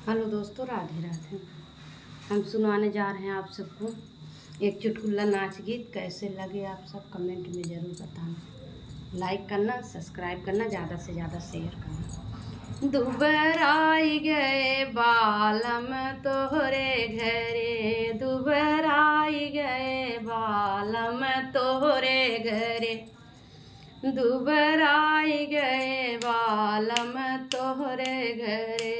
Hello दोस्तों, राधे राधे। हम सुनाने जा रहे हैं आप सबको एक चुटकुला नाच गीत। कैसे लगे आप सब कमेंट में ज़रूर बताना। लाइक करना, सब्सक्राइब करना, ज़्यादा से ज़्यादा शेयर करना। दुबराई गए बालम तोहरे घरे, दुबराई गए बालम तोहरे घरे, दुबराई गए बालम तोहरे घरे,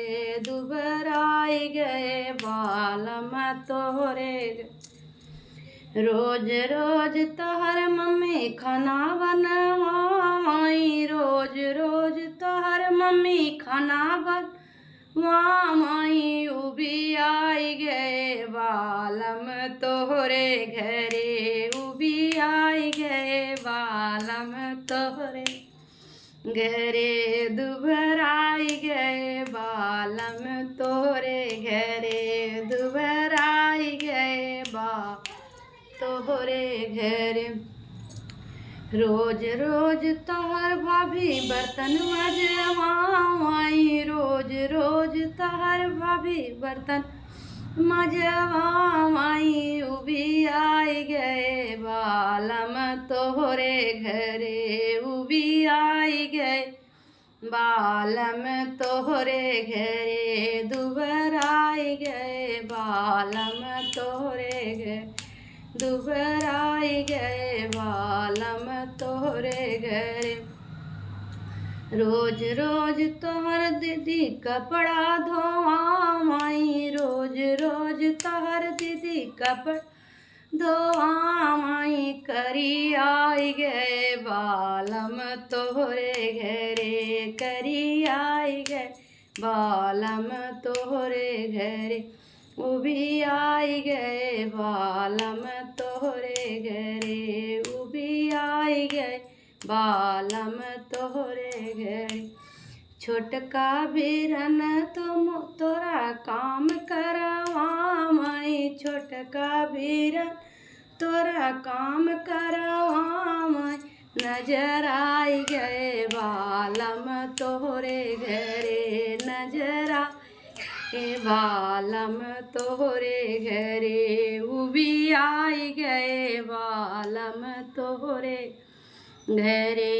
दुबराई गए बालम तोहरे घरे। रोज रोज तोहर मम्मी खाना बनवाई, रोज रोज तोहर मम्मी खाना बनवाई, उबी आई गए बालम तोहरे घरे, उबी आई गए बालम तोहरे घरे, दुबराई गए बालम तोहरे घरे, दुबराई गए तोहरे घरे। रोज रोज तोहर भाभी बर्तन मजवाई, रोज रोज तोहर भाभी बर्तन मजवाई, उबी आई गए बालम तोहरे घरे, उबी आई गए बालम तोहरे घरे, दुबराई गए बालम तोहरे घरे, दुबराई गए बालम तोहरे घरे। रोज रोज तोहर दीदी कपड़ा धोआई, रोज रोज तोहर दीदी कपड़ा धोआई, करी आई गए बालम तोहरे घरे, करी आई गए बालम तोहरे घरे, उबी आई गए बालम तोहरे घरे, उबी आई गए बालम तोहरे घरे। छोटका बिरन तुम तोरा काम करवाई, छोटका बिरन तोरा काम करवाई, नजर आई गए बालम तोहरे घरे, नजर आई बालम तोहरे घरे, उबी आई गए बालम तोहरे घरे,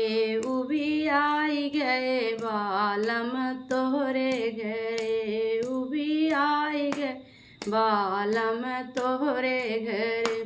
उबी आई गए बालम तोहरे घरे, उबी आई गए बालम तोहरे घरे।